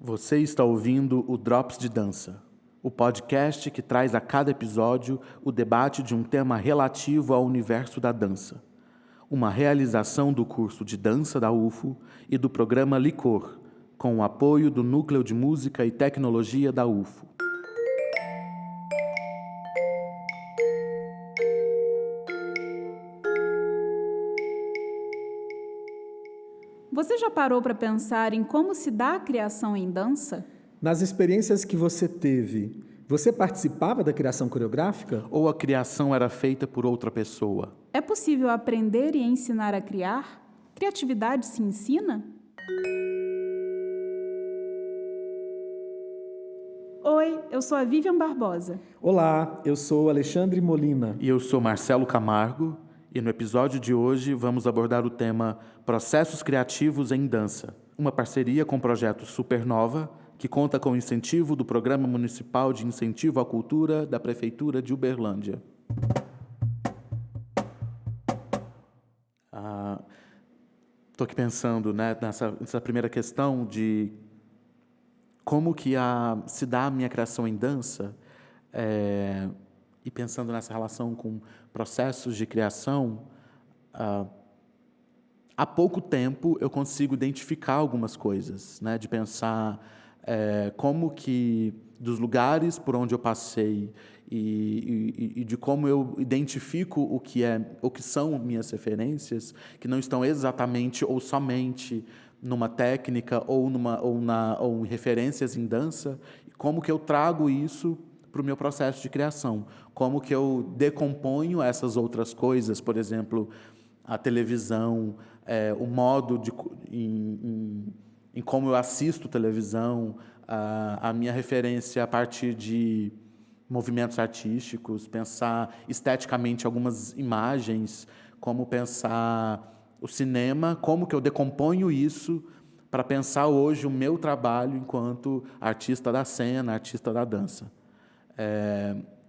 Você está ouvindo o Drops de Dança, o podcast que traz a cada episódio o debate de um tema relativo ao universo da dança. Uma realização do curso de dança da UFO e do programa Licor, com o apoio do Núcleo de Música e Tecnologia da UFO. Você já parou para pensar em como se dá a criação em dança? Nas experiências que você teve, você participava da criação coreográfica? Ou a criação era feita por outra pessoa? É possível aprender e ensinar a criar? Criatividade se ensina? Oi, eu sou a Vivian Barbosa. Olá, eu sou Alexandre Molina. E eu sou Marcelo Camargo, e no episódio de hoje vamos abordar o tema Processos Criativos em Dança, uma parceria com o projeto Supernova, que conta com o incentivo do Programa Municipal de Incentivo à Cultura da Prefeitura de Uberlândia. Estou aqui pensando, nessa primeira questão de como que se dá a minha criação em dança, e pensando nessa relação com processos de criação. Há pouco tempo eu consigo identificar algumas coisas, né? De pensar como que, dos lugares por onde eu passei e de como eu identifico o que são minhas referências, que não estão exatamente ou somente numa técnica ou em referências em dança, como que eu trago isso para o meu processo de criação, como que eu decomponho essas outras coisas, por exemplo, a televisão, o modo em como eu assisto televisão, a minha referência a partir de movimentos artísticos, pensar esteticamente algumas imagens, como pensar o cinema, como que eu decomponho isso para pensar hoje o meu trabalho enquanto artista da cena, artista da dança.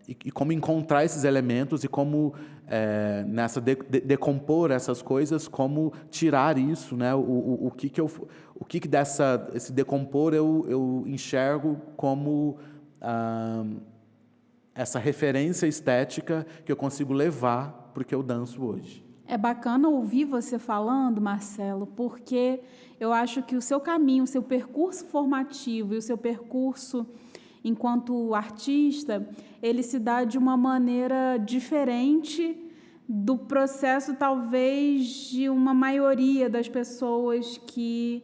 E como encontrar esses elementos e como decompor essas coisas, como tirar isso, né? Esse decompor eu enxergo como essa referência estética que eu consigo levar para o que eu danço hoje. É bacana ouvir você falando, Marcelo, porque eu acho que o seu caminho, o seu percurso formativo e o seu percurso enquanto artista, ele se dá de uma maneira diferente do processo, talvez, de uma maioria das pessoas que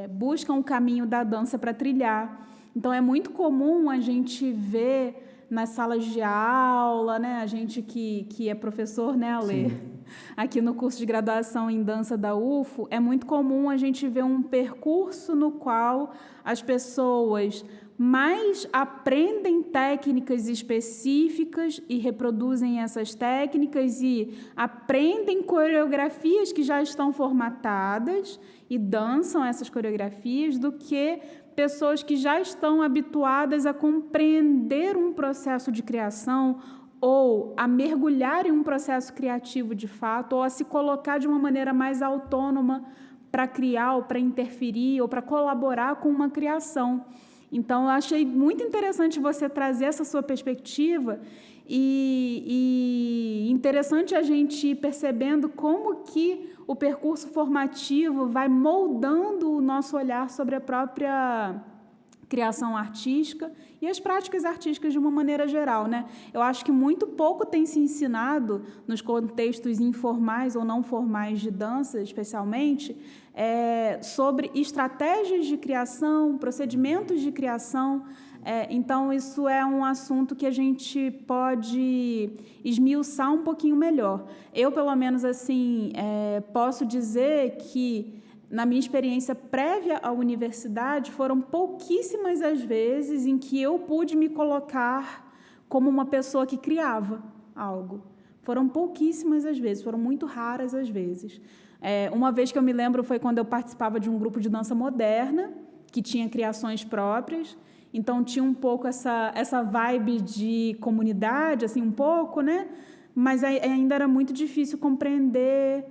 buscam o caminho da dança para trilhar. Então, é muito comum a gente ver nas salas de aula, né? A gente que é professor, né, Ale? Sim. Aqui no curso de graduação em dança da UFO, é muito comum a gente ver um percurso no qual as pessoas mais aprendem técnicas específicas e reproduzem essas técnicas e aprendem coreografias que já estão formatadas e dançam essas coreografias do que pessoas que já estão habituadas a compreender um processo de criação ou a mergulhar em um processo criativo de fato, ou a se colocar de uma maneira mais autônoma para criar, ou para interferir, ou para colaborar com uma criação. Então, eu achei muito interessante você trazer essa sua perspectiva e interessante a gente ir percebendo como que o percurso formativo vai moldando o nosso olhar sobre a própria criação artística e as práticas artísticas de uma maneira geral, né? Eu acho que muito pouco tem se ensinado nos contextos informais ou não formais de dança, especialmente, sobre estratégias de criação, procedimentos de criação. Então, isso é um assunto que a gente pode esmiuçar um pouquinho melhor. Eu, pelo menos, assim, posso dizer que, na minha experiência prévia à universidade, foram pouquíssimas as vezes em que eu pude me colocar como uma pessoa que criava algo. Foram pouquíssimas as vezes, foram muito raras as vezes. Uma vez que eu me lembro foi quando eu participava de um grupo de dança moderna, que tinha criações próprias, então tinha um pouco essa vibe de comunidade, assim, um pouco, né? Mas ainda era muito difícil compreender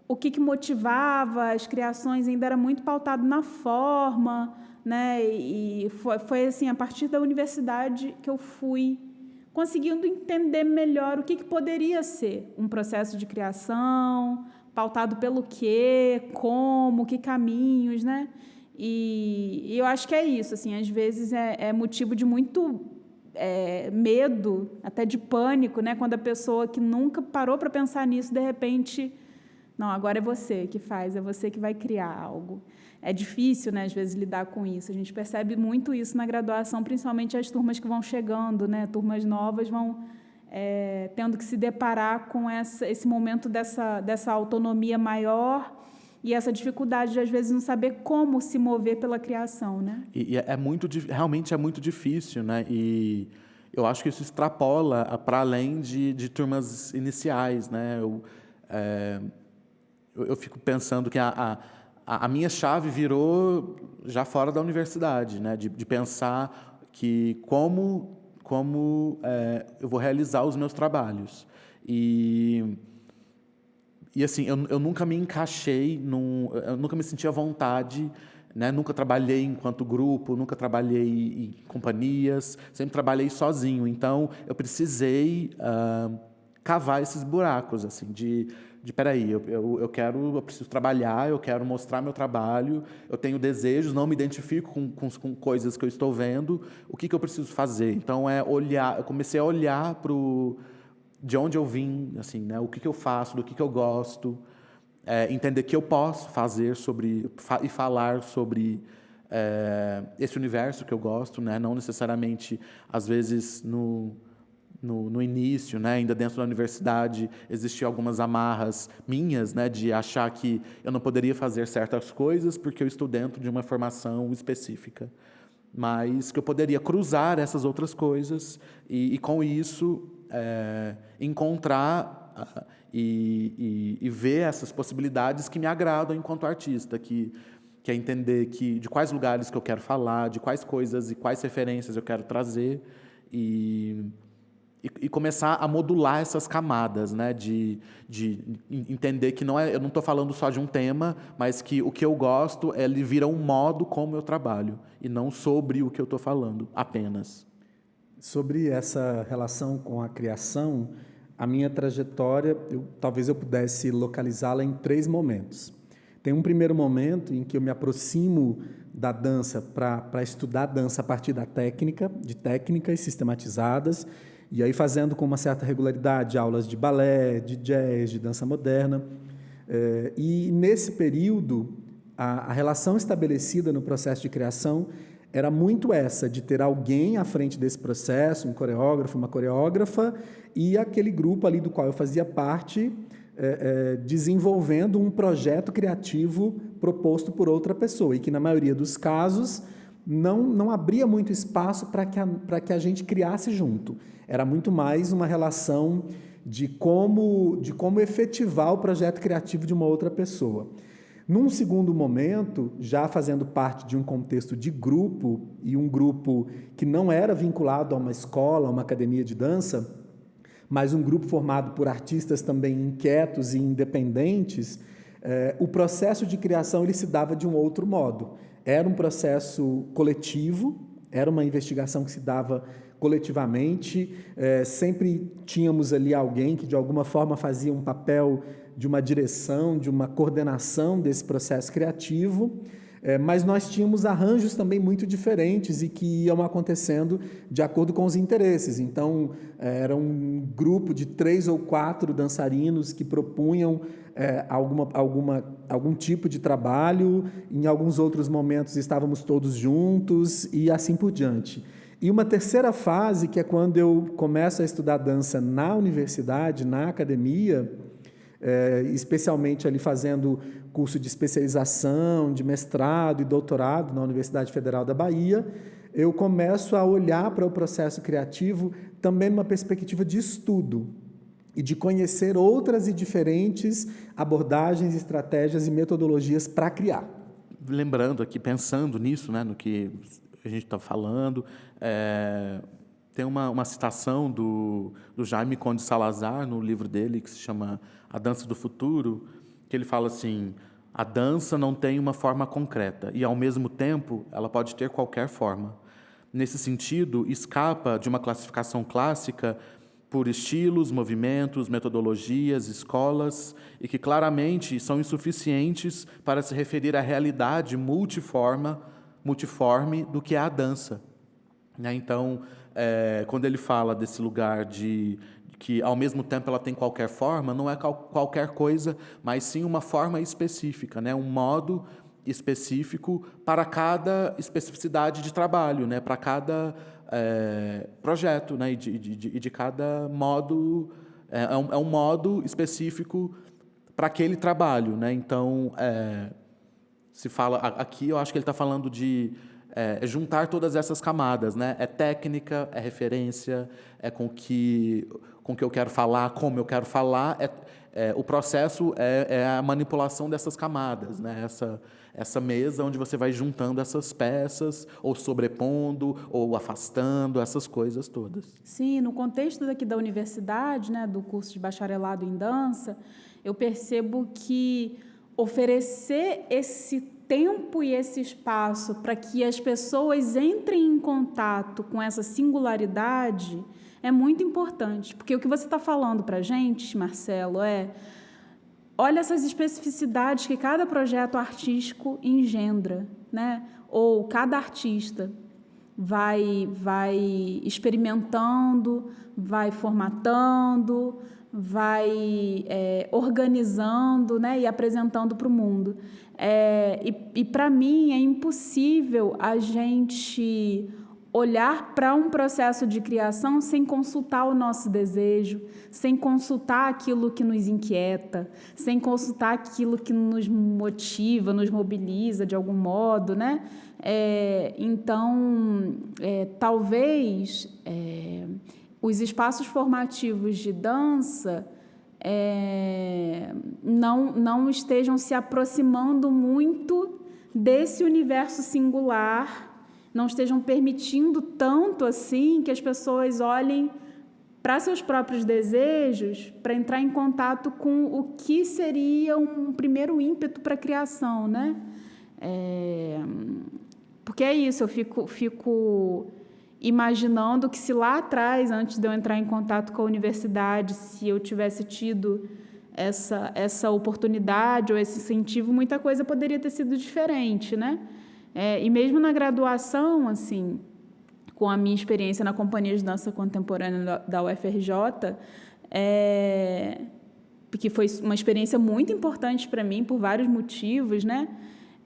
o que motivava as criações ainda era muito pautado na forma, né? E foi assim, a partir da universidade que eu fui conseguindo entender melhor o que poderia ser um processo de criação, pautado pelo quê, como, que caminhos, né? E eu acho que é isso, assim, às vezes é motivo de muito medo, até de pânico, né? Quando a pessoa que nunca parou para pensar nisso, de repente, não, agora é você que faz, é você que vai criar algo. É difícil, né, às vezes, lidar com isso. A gente percebe muito isso na graduação, principalmente as turmas que vão chegando, né? Turmas novas vão tendo que se deparar com esse momento dessa autonomia maior e essa dificuldade de, às vezes, não saber como se mover pela criação, né? E realmente é muito difícil, né? E eu acho que isso extrapola para além de turmas iniciais, né? Eu fico pensando que a minha chave virou já fora da universidade, né? De pensar que como eu vou realizar os meus trabalhos. E assim, eu nunca me encaixei, eu nunca me senti à vontade, né? Nunca trabalhei enquanto grupo, nunca trabalhei em companhias, sempre trabalhei sozinho. Então, eu precisei cavar esses buracos, assim, peraí, eu preciso trabalhar, eu quero mostrar meu trabalho, eu tenho desejos, não me identifico com coisas que eu estou vendo, o que eu preciso fazer? Então, eu comecei a olhar de onde eu vim, assim, né? O que eu faço, do que eu gosto, entender que eu posso fazer e falar sobre esse universo que eu gosto, né? Não necessariamente, às vezes, no início, né, ainda dentro da universidade, existiam algumas amarras minhas, né, de achar que eu não poderia fazer certas coisas porque eu estou dentro de uma formação específica, mas que eu poderia cruzar essas outras coisas e com isso, encontrar e ver essas possibilidades que me agradam enquanto artista, que é entender de quais lugares que eu quero falar, de quais coisas e quais referências eu quero trazer e começar a modular essas camadas, né? De entender que eu não estou falando só de um tema, mas que o que eu gosto, ele vira um modo como eu trabalho, e não sobre o que eu estou falando, apenas. Sobre essa relação com a criação, a minha trajetória, talvez eu pudesse localizá-la em 3 momentos. Tem um primeiro momento em que eu me aproximo da dança para estudar dança a partir de técnicas sistematizadas, e aí fazendo com uma certa regularidade aulas de balé, de jazz, de dança moderna. E nesse período, a relação estabelecida no processo de criação era muito essa, de ter alguém à frente desse processo, um coreógrafo, uma coreógrafa, e aquele grupo ali do qual eu fazia parte, desenvolvendo um projeto criativo proposto por outra pessoa, e que, na maioria dos casos, não abria muito espaço para que a gente criasse junto. Era muito mais uma relação de como efetivar o projeto criativo de uma outra pessoa. Num segundo momento, já fazendo parte de um contexto de grupo, e um grupo que não era vinculado a uma escola, a uma academia de dança, mas um grupo formado por artistas também inquietos e independentes, o processo de criação ele se dava de um outro modo. Era um processo coletivo, era uma investigação que se dava coletivamente, sempre tínhamos ali alguém que de alguma forma fazia um papel de uma direção, de uma coordenação desse processo criativo, mas nós tínhamos arranjos também muito diferentes e que iam acontecendo de acordo com os interesses. Então, era um grupo de 3 ou 4 dançarinos que propunham algum tipo de trabalho, em alguns outros momentos estávamos todos juntos e assim por diante. E uma terceira fase, que é quando eu começo a estudar dança na universidade, na academia, especialmente ali fazendo curso de especialização, de mestrado e doutorado na Universidade Federal da Bahia, eu começo a olhar para o processo criativo também numa perspectiva de estudo e de conhecer outras e diferentes abordagens, estratégias e metodologias para criar. Lembrando aqui, pensando nisso, né, no que a gente está falando, tem uma citação do Jaime Conde Salazar, no livro dele, que se chama A Dança do Futuro, que que ele fala assim, a dança não tem uma forma concreta e, ao mesmo tempo, ela pode ter qualquer forma. Nesse sentido, escapa de uma classificação clássica por estilos, movimentos, metodologias, escolas, e que claramente são insuficientes para se referir à realidade multiforme do que é a dança. Então, quando ele fala desse lugar de que, ao mesmo tempo, ela tem qualquer forma, não é qualquer coisa, mas sim uma forma específica, um modo específico para cada especificidade de trabalho, para cada projeto, e de cada modo. É um modo específico para aquele trabalho. Então, se fala aqui, eu acho que ele está falando de juntar todas essas camadas, É técnica, é referência, é com que eu quero falar, como eu quero falar. O processo é a manipulação dessas camadas, essa mesa onde você vai juntando essas peças, ou sobrepondo, ou afastando, essas coisas todas. Sim, no contexto daqui da universidade, do curso de bacharelado em dança, eu percebo que oferecer esse tempo e esse espaço para que as pessoas entrem em contato com essa singularidade é muito importante, porque o que você está falando para a gente, Marcelo, olha essas especificidades que cada projeto artístico engendra, ou cada artista vai experimentando, vai formatando, vai organizando, e apresentando para o mundo. E para mim é impossível a gente olhar para um processo de criação sem consultar o nosso desejo, sem consultar aquilo que nos inquieta, sem consultar aquilo que nos motiva, nos mobiliza de algum modo, Então, talvez os espaços formativos de dança não estejam se aproximando muito desse universo singular, não estejam permitindo tanto assim que as pessoas olhem para seus próprios desejos para entrar em contato com o que seria um primeiro ímpeto para a criação, Porque é isso, eu fico imaginando que se lá atrás, antes de eu entrar em contato com a universidade, se eu tivesse tido essa oportunidade ou esse incentivo, muita coisa poderia ter sido diferente, E mesmo na graduação, assim, com a minha experiência na Companhia de Dança Contemporânea da UFRJ, porque foi uma experiência muito importante para mim por vários motivos,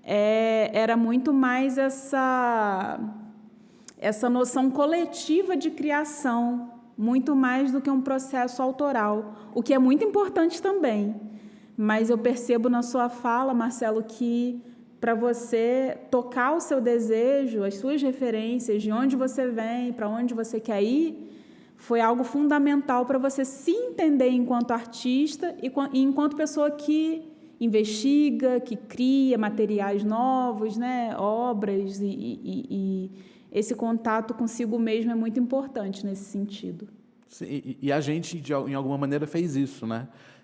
era muito mais essa noção coletiva de criação, muito mais do que um processo autoral, o que é muito importante também. Mas eu percebo na sua fala, Marcelo, que para você tocar o seu desejo, as suas referências, de onde você vem, para onde você quer ir, foi algo fundamental para você se entender enquanto artista e enquanto pessoa que investiga, que cria materiais novos, obras, e esse contato consigo mesmo é muito importante nesse sentido. Sim, e a gente, em alguma maneira, fez isso,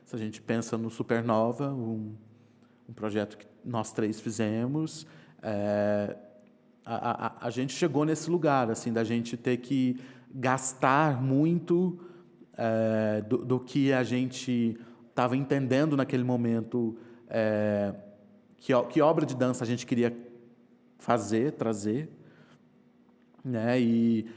Se a gente pensa no Supernova, um projeto que nós três fizemos, a gente chegou nesse lugar, assim, da gente ter que gastar muito do que a gente estava entendendo naquele momento, que obra de dança a gente queria trazer, E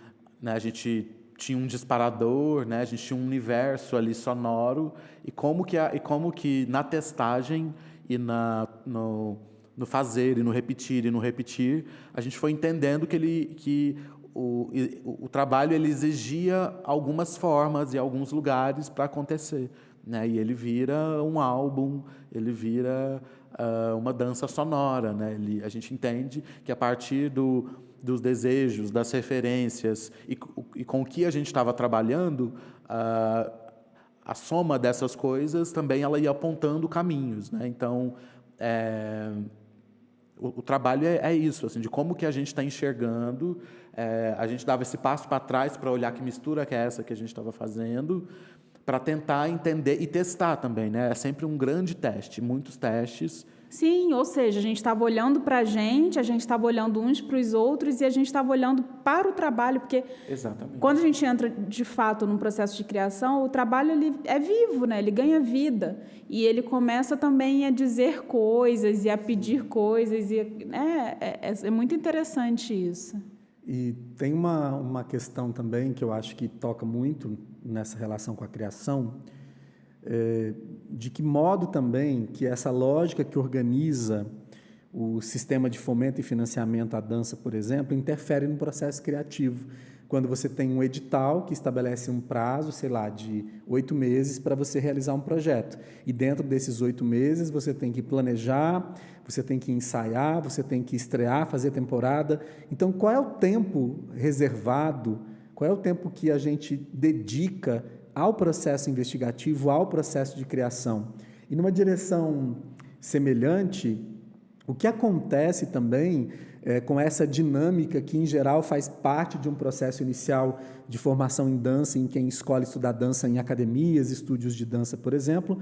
a gente tinha um disparador, a gente tinha um universo ali sonoro, e como que na testagem e no fazer, e no repetir, a gente foi entendendo que o trabalho ele exigia algumas formas e alguns lugares para acontecer. E ele vira um álbum, ele vira uma dança sonora. A gente entende que a partir dos desejos, das referências e com o que a gente estava trabalhando, a soma dessas coisas também ela ia apontando caminhos. Então, o trabalho é isso, assim, de como que a gente está enxergando. A gente dava esse passo para trás para olhar que mistura que é essa que a gente estava fazendo, para tentar entender e testar também, né? É sempre um grande teste, muitos testes. Sim, ou seja, a gente estava olhando para a gente estava olhando uns para os outros e a gente estava olhando para o trabalho, porque Exatamente. quando a gente entra de fato num processo de criação, o trabalho ele é vivo, né? Ele ganha vida e ele começa também a dizer coisas e a pedir coisas e é muito interessante isso. E tem uma questão também que eu acho que toca muito nessa relação com a criação, de que modo também que essa lógica que organiza o sistema de fomento e financiamento à dança, por exemplo, interfere no processo criativo. Quando você tem um edital que estabelece um prazo, sei lá, de 8 meses para você realizar um projeto. E dentro desses 8 meses você tem que planejar, você tem que ensaiar, você tem que estrear, fazer temporada. Então, qual é o tempo reservado, qual é o tempo que a gente dedica ao processo investigativo, ao processo de criação? E numa direção semelhante, o que acontece também com essa dinâmica que, em geral, faz parte de um processo inicial de formação em dança, em quem escolhe estudar dança em academias, estúdios de dança, por exemplo,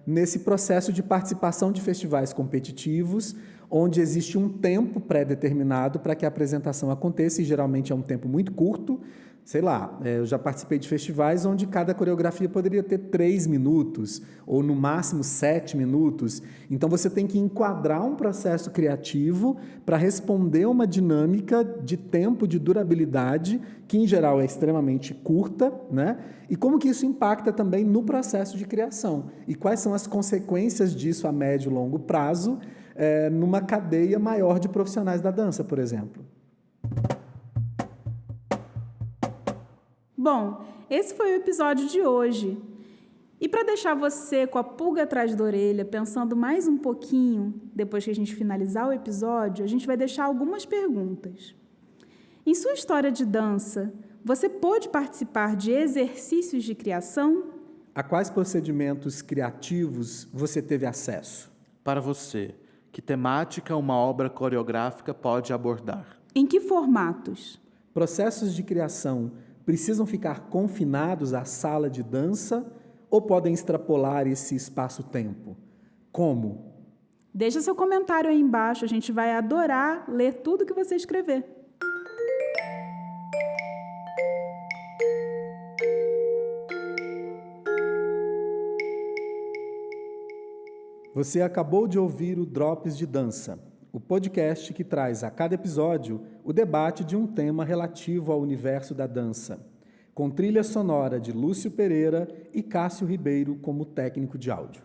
nesse processo de participação de festivais competitivos, onde existe um tempo pré-determinado para que a apresentação aconteça, e geralmente é um tempo muito curto. Sei lá, eu já participei de festivais onde cada coreografia poderia ter 3 minutos, ou no máximo 7 minutos. Então, você tem que enquadrar um processo criativo para responder uma dinâmica de tempo, de durabilidade, que em geral é extremamente curta, né? E como que isso impacta também no processo de criação? E quais são as consequências disso a médio e longo prazo, numa cadeia maior de profissionais da dança, por exemplo? Bom, esse foi o episódio de hoje. E para deixar você com a pulga atrás da orelha, pensando mais um pouquinho, depois que a gente finalizar o episódio, a gente vai deixar algumas perguntas. Em sua história de dança, você pôde participar de exercícios de criação? A quais procedimentos criativos você teve acesso? Para você, que temática uma obra coreográfica pode abordar? Em que formatos? Processos de criação precisam ficar confinados à sala de dança ou podem extrapolar esse espaço-tempo? Como? Deixa seu comentário aí embaixo, a gente vai adorar ler tudo que você escrever. Você acabou de ouvir o Drops de Dança, o podcast que traz a cada episódio o debate de um tema relativo ao universo da dança, com trilha sonora de Lúcio Pereira e Cássio Ribeiro como técnico de áudio.